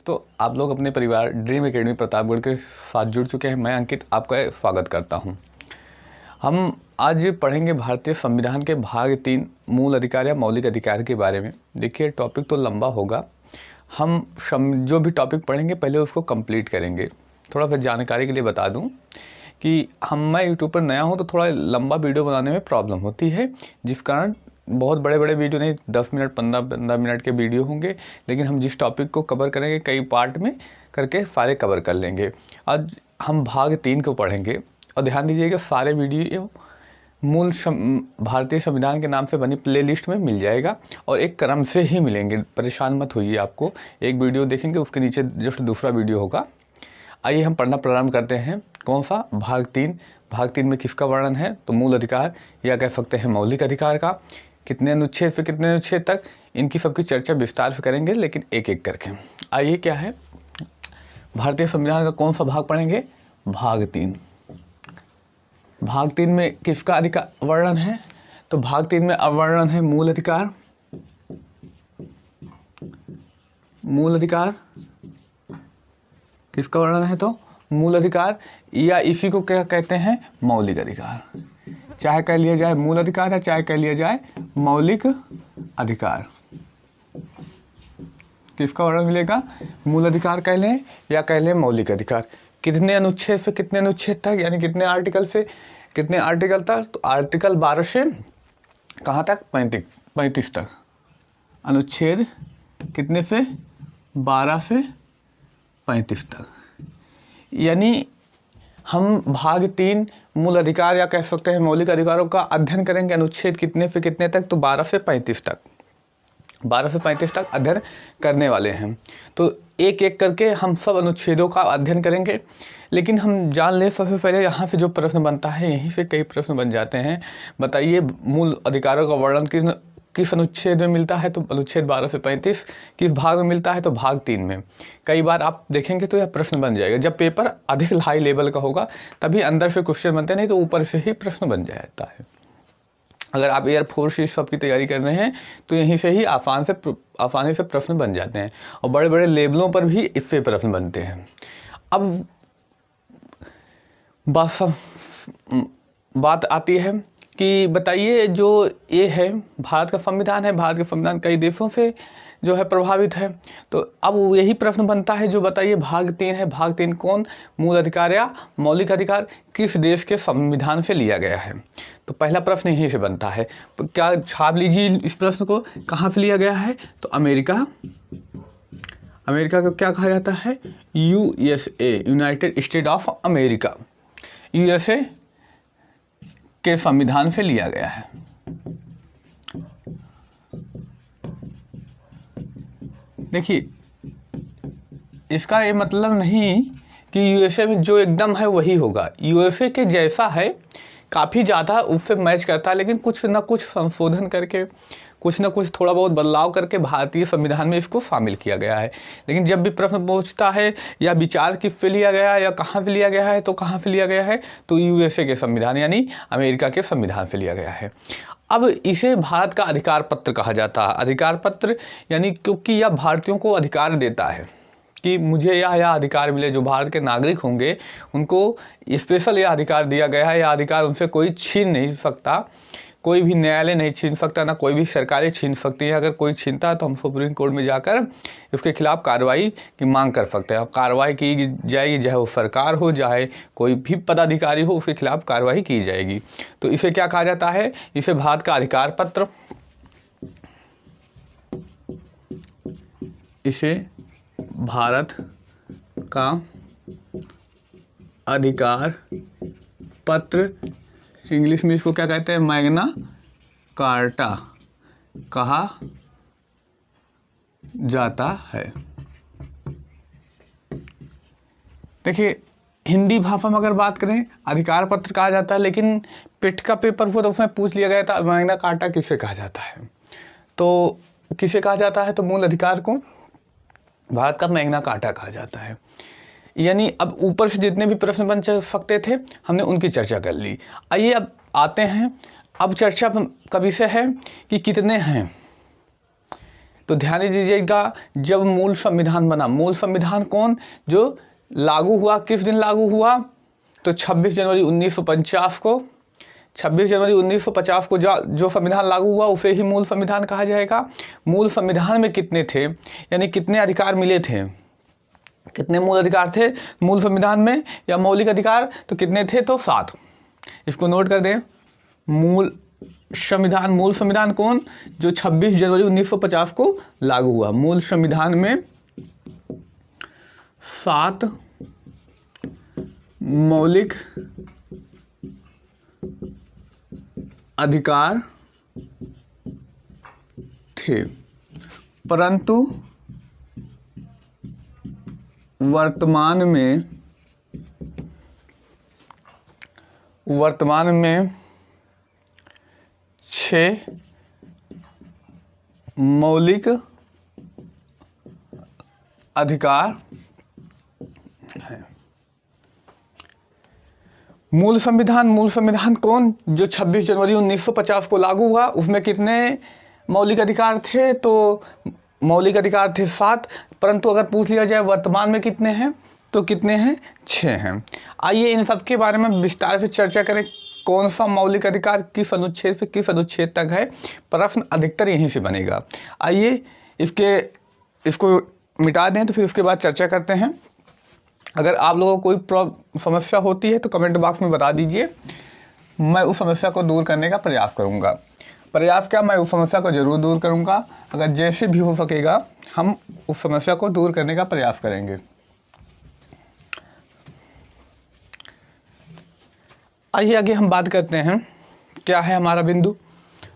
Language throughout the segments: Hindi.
तो आप लोग अपने परिवार ड्रीम एकेडमी प्रतापगढ़ के साथ जुड़ चुके हैं। मैं अंकित आपका स्वागत करता हूं। हम आज पढ़ेंगे भारतीय संविधान के भाग 3 मूल अधिकार या मौलिक अधिकार के बारे में। देखिए टॉपिक तो लंबा होगा, हम जो भी टॉपिक पढ़ेंगे पहले उसको कंप्लीट करेंगे। थोड़ा सा जानकारी के लिए बता दूं कि मैं यूट्यूब पर नया हूं तो थोड़ा लंबा वीडियो बनाने में प्रॉब्लम होती है, जिस कारण बहुत बड़े बड़े वीडियो नहीं, 10 मिनट 15 मिनट के वीडियो होंगे, लेकिन हम जिस टॉपिक को कवर करेंगे कई पार्ट में करके सारे कवर कर लेंगे। आज हम भाग 3 को पढ़ेंगे और ध्यान दीजिएगा सारे वीडियो मूल भारतीय संविधान के नाम से बनी प्लेलिस्ट में मिल जाएगा और एक क्रम से ही मिलेंगे, परेशान मत होइए। आपको एक वीडियो देखेंगे उसके नीचे जस्ट दूसरा वीडियो होगा। आइए हम पढ़ना प्रारंभ करते हैं। कौन सा? भाग 3। भाग 3 में किसका वर्णन है? तो मूल अधिकार या कह सकते हैं मौलिक अधिकार का। कितने अनुच्छेद से कितने अनुच्छेद तक, इनकी सबकी चर्चा विस्तार से करेंगे, लेकिन एक एक करके। आइए क्या है भारतीय संविधान का कौन सा भाग पढ़ेंगे? भाग 3। भाग 3 में किसका अधिकार वर्णन है? तो भाग 3 में अवर्णन है मूल अधिकार। मूल अधिकार किसका वर्णन है? तो मूल अधिकार, या इसी को क्या कहते हैं? मौलिक अधिकार। चाहे कह लिया जाए मूल अधिकार है, चाहे कह लिया जाए मौलिक अधिकार। किसका वर्णन मिलेगा? मूल अधिकार कह लें या कह लें मौलिक अधिकार। कितने अनुच्छेद से कितने अनुच्छेद तक, यानी कितने आर्टिकल से कितने आर्टिकल तक? तो आर्टिकल 12 से कहाँ तक? 35 तक। अनुच्छेद कितने से? 12 से 35 तक। यानी हम भाग 3 मूल अधिकार या कह सकते हैं मौलिक अधिकारों का अध्ययन करेंगे। अनुच्छेद कितने से कितने तक? तो 12 से 35 तक। 12 से 35 तक अध्ययन करने वाले हैं। तो एक एक करके हम सब अनुच्छेदों का अध्ययन करेंगे, लेकिन हम जान लें सबसे पहले यहाँ से जो प्रश्न बनता है, यहीं से कई प्रश्न बन जाते हैं। बताइए मूल अधिकारों का वर्णन किस अनुच्छेद में मिलता है? तो अनुच्छेद 12 से 35। किस भाग में मिलता है? तो भाग 3 में। कई बार आप देखेंगे तो यह प्रश्न बन जाएगा। जब पेपर अधिक हाई लेवल का होगा तभी अंदर से क्वेश्चन बनते, नहीं तो ऊपर से ही प्रश्न बन जाता है। अगर आप एयरफोर्स इस सब की तैयारी कर रहे हैं तो यहीं से ही आसानी से प्रश्न बन जाते हैं, और बड़े बड़े लेवलों पर भी इससे प्रश्न बनते हैं। अब बात आती है कि बताइए जो ये है भारत का संविधान है, भारत का संविधान कई देशों से जो है प्रभावित है। तो अब यही प्रश्न बनता है जो बताइए भाग 3 है, भाग 3 कौन? मूल अधिकार या मौलिक अधिकार किस देश के संविधान से लिया गया है? तो पहला प्रश्न यहीं से बनता है। तो क्या छाप लीजिए इस प्रश्न को, कहाँ से लिया गया है? तो अमेरिका। अमेरिका को क्या कहा जाता है? USA, United state of America. USA के संविधान से लिया गया है। देखिए इसका ये मतलब नहीं कि USA में जो एकदम है वही होगा। USA के जैसा है, काफ़ी ज़्यादा उससे मैच करता है, लेकिन कुछ ना कुछ संशोधन करके, कुछ ना कुछ थोड़ा बहुत बदलाव करके भारतीय संविधान में इसको शामिल किया गया है। लेकिन जब भी प्रश्न पूछता है या विचार किस से लिया गया है या कहाँ से लिया गया है, तो कहाँ से लिया गया है? तो USA के संविधान यानी अमेरिका के संविधान से लिया गया है। अब इसे भारत का अधिकार पत्र कहा जाता है। अधिकार पत्र यानी क्योंकि यह भारतीयों को अधिकार देता है कि मुझे यह अधिकार मिले। जो भारत के नागरिक होंगे उनको स्पेशल यह अधिकार दिया गया है। यह अधिकार उनसे कोई छीन नहीं सकता, कोई भी न्यायालय नहीं छीन सकता, ना कोई भी सरकारें छीन सकती है। अगर कोई छीनता है तो हम सुप्रीम कोर्ट में जाकर उसके खिलाफ कार्रवाई की मांग कर सकते हैं, और कार्रवाई की जाएगी, चाहे वो सरकार हो चाहे कोई भी पदाधिकारी हो, उसके खिलाफ कार्रवाई की जाएगी। तो इसे क्या कहा जाता है? इसे भारत का अधिकार पत्र, इसे भारत का अधिकार पत्र, इंग्लिश में इसको क्या कहते हैं? मैग्ना कार्टा कहा जाता है। देखिए हिंदी भाषा में अगर बात करें अधिकार पत्र कहा जाता है, लेकिन पिट का पेपर हुआ तो उसमें पूछ लिया गया था मैग्ना कार्टा किसे कहा जाता है। तो किसे कहा जाता है? तो मूल अधिकार को भारत का मैग्ना कार्टा कहा जाता है। यानी अब ऊपर से जितने भी प्रश्न बन सकते थे हमने उनकी चर्चा कर ली। आइए अब आते हैं, अब चर्चा कभी से है कि कितने हैं। तो ध्यान दीजिएगा, जब मूल संविधान बना, मूल संविधान कौन जो लागू हुआ, किस दिन लागू हुआ, तो 26 जनवरी 1950 को। 26 जनवरी 1950 को जो संविधान लागू हुआ उसे ही मूल संविधान कहा जाएगा। मूल संविधान में कितने थे, यानी कितने अधिकार मिले थे, कितने मूल अधिकार थे मूल संविधान में या मौलिक अधिकार, तो कितने थे, तो 7। इसको नोट कर दें। मूल संविधान कौन, जो 26 जनवरी 1950 को लागू हुआ। मूल संविधान में 7 मौलिक अधिकार थे, परंतु वर्तमान में 6 मौलिक अधिकार हैं। मूल संविधान कौन, जो 26 जनवरी 1950 को लागू हुआ, उसमें कितने मौलिक अधिकार थे, तो मौलिक अधिकार थे 7, परंतु अगर पूछ लिया जाए वर्तमान में कितने हैं, तो कितने हैं, 6 हैं। आइए इन सब के बारे में विस्तार से चर्चा करें। कौन सा मौलिक अधिकार किस अनुच्छेद से किस अनुच्छेद तक है, प्रश्न अधिकतर यहीं से बनेगा। आइए इसको मिटा दें, तो फिर उसके बाद चर्चा करते हैं। अगर आप लोगों को कोई समस्या होती है तो कमेंट बॉक्स में बता दीजिए, मैं उस समस्या को दूर करने का प्रयास करूंगा। मैं उस समस्या को जरूर दूर करूंगा। अगर जैसे भी हो सकेगा हम उस समस्या को दूर करने का प्रयास करेंगे। आइए आगे हम बात करते हैं, क्या है हमारा बिंदु।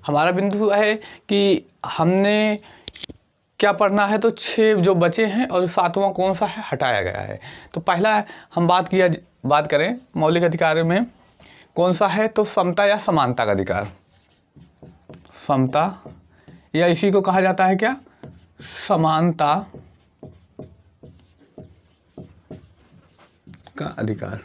हमारा बिंदु है कि हमने क्या पढ़ना है, तो 6 जो बचे हैं और 7वां कौन सा है, हटाया गया है। तो पहला हम बात करें मौलिक अधिकारों में कौन सा है, तो समता या समानता का अधिकार। समता या इसी को कहा जाता है क्या, समानता का अधिकार।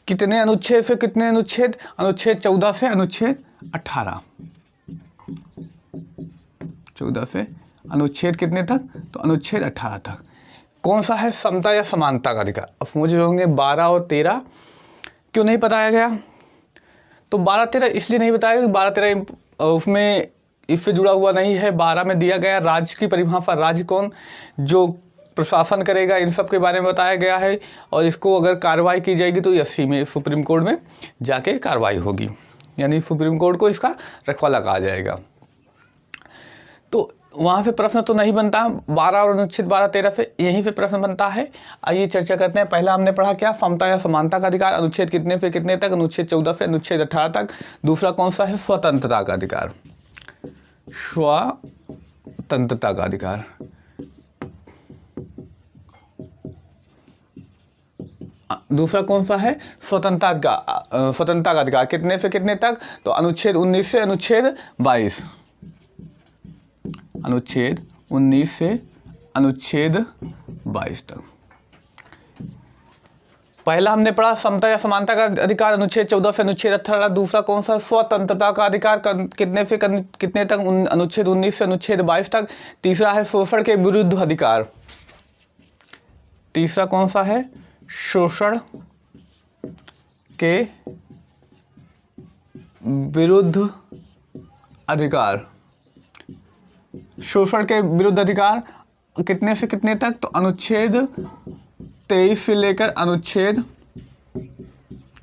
कितने अनुच्छेद से कितने अनुच्छेद, अनुच्छेद 14 से अनुच्छेद 18। 14 से अनुच्छेद कितने तक, तो अनुच्छेद 18 तक। कौन सा है, समता या समानता का अधिकार। अब मुझे होंगे 12 और 13 क्यों नहीं बताया गया, तो 12-13 इसलिए नहीं बताया कि 12-13 उसमें इससे जुड़ा हुआ नहीं है। 12 में दिया गया राज्य की परिभाषा, राज्य कौन जो प्रशासन करेगा, इन सब के बारे में बताया गया है। और इसको अगर कार्रवाई की जाएगी तो 80 में सुप्रीम कोर्ट में जाके कार्रवाई होगी, यानी सुप्रीम कोर्ट को इसका रखवाला कहा जाएगा। तो वहाँ से प्रश्न तो नहीं बनता, 12 और अनुच्छेद 12-13 से यहीं से प्रश्न बनता है। आइए चर्चा करते हैं। पहला हमने पढ़ा क्या, समता या समानता का अधिकार, अनुच्छेद कितने से कितने तक, अनुच्छेद 14 से अनुच्छेद 18 तक। दूसरा कौन सा है, स्वतंत्रता का अधिकार। स्वतंत्रता का अधिकार। दूसरा कौन सा है, स्वतंत्रता का अधिकार। कितने से कितने तक, तो अनुच्छेद 19 से अनुच्छेद 22। अनुच्छेद 19 से अनुच्छेद 22 तक। पहला हमने पढ़ा समता या समानता का अधिकार, अनुच्छेद 14 से अनुच्छेद 18। दूसरा कौन सा, स्वतंत्रता का अधिकार, कितने से कितने तक, अनुच्छेद 19 से अनुच्छेद 22 तक। तीसरा है शोषण के विरुद्ध अधिकार। तीसरा कौन सा है, शोषण के विरुद्ध अधिकार। शोषण के विरुद्ध अधिकार कितने से कितने तक, तो अनुच्छेद 23 से लेकर अनुच्छेद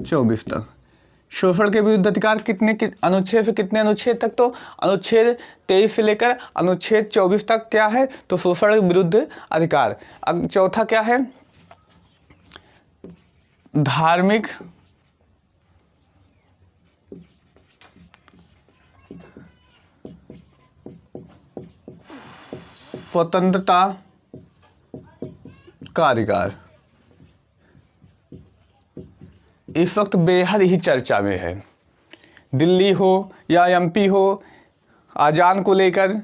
24 तक। शोषण के विरुद्ध अधिकार कितने अनुच्छेद से कितने अनुच्छेद तक, तो अनुच्छेद 23 से लेकर अनुच्छेद 24 तक क्या है, तो शोषण के विरुद्ध अधिकार। अब चौथा क्या है, धार्मिक स्वतंत्रता का अधिकार। इस वक्त बेहद ही चर्चा में है। दिल्ली हो या एमपी हो, अजान को लेकर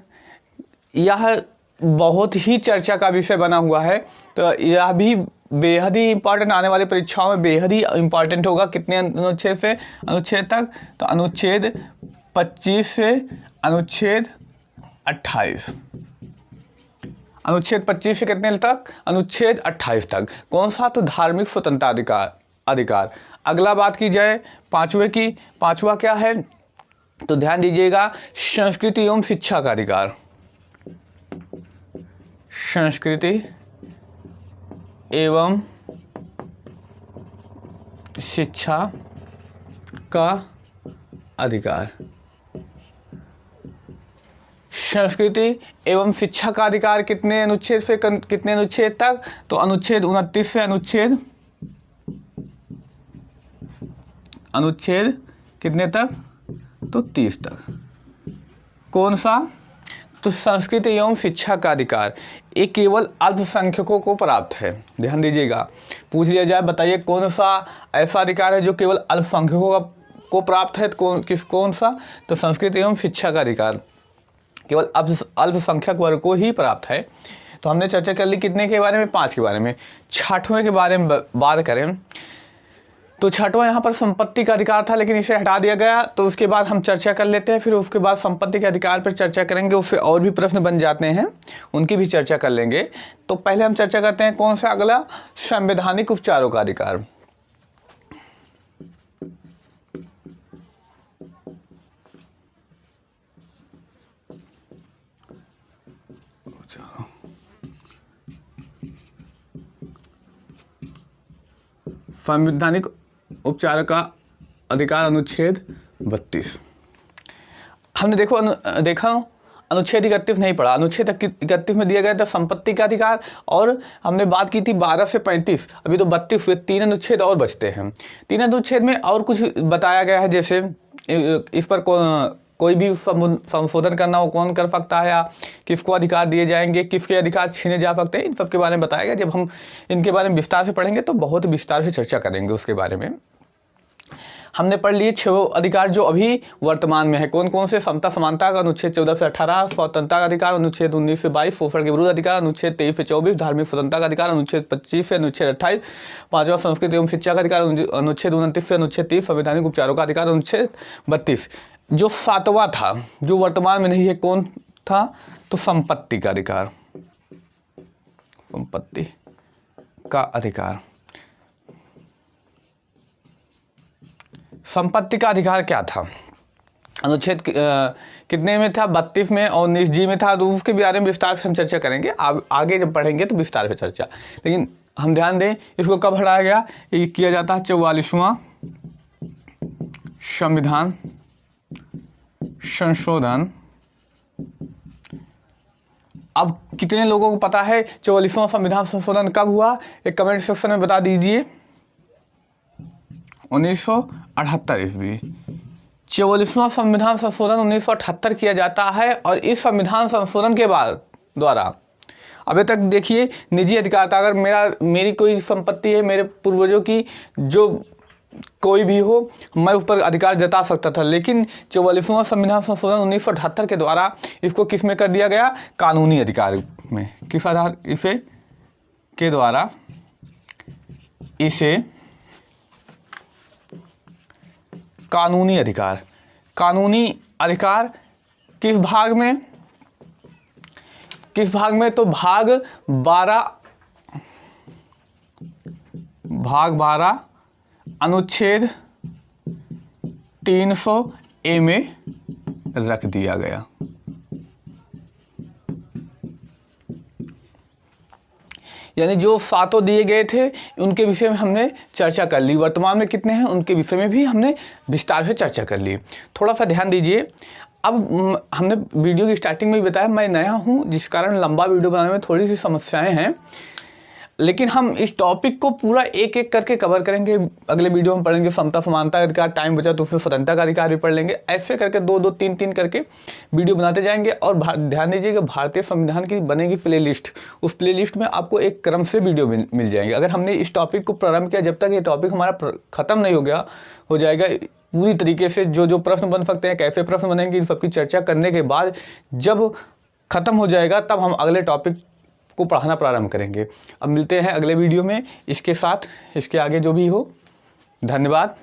यह बहुत ही चर्चा का विषय बना हुआ है। तो यह भी बेहद ही इम्पॉर्टेंट, आने वाली परीक्षाओं में बेहद ही इम्पॉर्टेंट होगा। कितने अनुच्छेद से अनुच्छेद तक, तो अनुच्छेद 25 से अनुच्छेद 28। अनुच्छेद 25 से कितने तक? अनुच्छेद 28 तक। कौन सा? तो धार्मिक स्वतंत्रता अधिकार। अगला बात की जाए पांचवे की, पांचवा क्या है? तो ध्यान दीजिएगा, संस्कृति एवं शिक्षा का अधिकार। संस्कृति एवं शिक्षा का अधिकार। संस्कृति एवं शिक्षा का अधिकार कितने अनुच्छेद से कितने अनुच्छेद तक? तो अनुच्छेद 29 से अनुच्छेद कितने तक? तो 30 तक। कौन सा? तो संस्कृति एवं शिक्षा का अधिकार ये केवल अल्पसंख्यकों को प्राप्त है। ध्यान दीजिएगा, पूछ लिया जाए बताइए कौन सा ऐसा अधिकार है जो केवल अल्पसंख्यकों को प्राप्त है? कौन सा? तो संस्कृति एवं शिक्षा का अधिकार केवल अल्पसंख्यक वर्ग को ही प्राप्त है। तो हमने चर्चा कर ली कितने के बारे में? 5 के बारे में। छठवें के बारे में बात करें तो छठवां यहाँ पर संपत्ति का अधिकार था, लेकिन इसे हटा दिया गया। तो उसके बाद हम चर्चा कर लेते हैं, फिर उसके बाद संपत्ति के अधिकार पर चर्चा करेंगे। उससे और भी प्रश्न बन जाते हैं, उनकी भी चर्चा कर लेंगे। तो पहले हम चर्चा करते हैं कौन सा? अगला, संवैधानिक उपचारों का अधिकार। संवैधानिक उपचार का अधिकार अनुच्छेद 32। हमने देखा अनुच्छेद 31 नहीं पढ़ा। अनुच्छेद 31 में दिया गया था संपत्ति का अधिकार, और हमने बात की थी 12 से 35। अभी तो 32 हुए, 3 अनुच्छेद और बचते हैं। 3 अनुच्छेद में और कुछ बताया गया है, जैसे इस पर कोई भी संशोधन करना हो कौन कर सकता है, या किसको अधिकार दिए जाएंगे, किसके अधिकार छीने जा सकते हैं, इन सब के बारे में बताया गया। जब हम इनके बारे में विस्तार से पढ़ेंगे तो बहुत विस्तार से चर्चा करेंगे उसके बारे में। हमने पढ़ लिए 6 अधिकार जो अभी वर्तमान में है। कौन कौन से? समता समानता का अनुच्छेद 14 से 18, स्वतंत्रता का अधिकार अनुच्छेद 19 से 22, शोषण के विरुद्ध अधिकार अनुच्छेद 23 से 24, धार्मिक स्वतंत्रता का अधिकार अनुच्छेद 25 से अनुच्छेद 28, पांचवा संस्कृति एवं शिक्षा का अधिकार अनुच्छेद 29 से अनुच्छेद 30, संवैधानिक उपचारों का अधिकार अनुच्छेद 32। जो 7वां था जो वर्तमान में नहीं है, कौन था? तो संपत्ति का अधिकार। संपत्ति का अधिकार। संपत्ति का अधिकार क्या था? अनुच्छेद कितने में था? 32 में, और 19G में था। तो उसके बारे में विस्तार से हम चर्चा करेंगे, आगे जब पढ़ेंगे तो विस्तार से चर्चा। लेकिन हम ध्यान दें, इसको कब हटाया गया? ये किया जाता है 44वां संविधान संशोधन। अब कितने लोगों को पता है 44वां संविधान संशोधन कब हुआ? एक कमेंट सेक्शन में बता दीजिए। 1978 ईस्वी। 44वां संविधान संशोधन 1978 किया जाता है, और इस संविधान संशोधन के बाद द्वारा अभी तक देखिए निजी अधिकार था। अगर मेरी कोई संपत्ति है, मेरे पूर्वजों की, जो कोई भी हो, मैं उस पर अधिकार जता सकता था। लेकिन 44वां संविधान संशोधन 1978 के द्वारा इसको किस में कर दिया गया? कानूनी अधिकार में। किस आधार? इसे के द्वारा इसे कानूनी अधिकार। कानूनी अधिकार किस भाग में? किस भाग में? तो भाग 12 अनुच्छेद 300A में रख दिया गया। यानी जो 7 दिए गए थे उनके विषय में हमने चर्चा कर ली। वर्तमान में कितने हैं उनके विषय में भी हमने विस्तार से चर्चा कर ली। थोड़ा सा ध्यान दीजिए। अब हमने वीडियो की स्टार्टिंग में भी बताया मैं नया हूं, जिस कारण लंबा वीडियो बनाने में थोड़ी सी समस्याएं हैं, लेकिन हम इस टॉपिक को पूरा एक एक करके कवर करेंगे। अगले वीडियो में पढ़ेंगे समता समानता का अधिकार, टाइम बचा तो उसमें स्वतंत्रता का अधिकार भी पढ़ लेंगे। ऐसे करके 2-2, 3-3 करके वीडियो बनाते जाएंगे। और ध्यान दीजिएगा, भारतीय संविधान की बनेगी प्लेलिस्ट, उस प्लेलिस्ट में आपको एक क्रम से वीडियो मिल जाएंगे। अगर हमने इस टॉपिक को प्रारंभ किया, जब तक ये टॉपिक हमारा खत्म नहीं हो जाएगा पूरी तरीके से, जो प्रश्न बन सकते हैं, कैसे प्रश्न बनेंगे, इन सबकी चर्चा करने के बाद जब खत्म हो जाएगा तब हम अगले टॉपिक को पढ़ाना प्रारंभ करेंगे। अब मिलते हैं अगले वीडियो में इसके साथ, इसके आगे जो भी हो। धन्यवाद।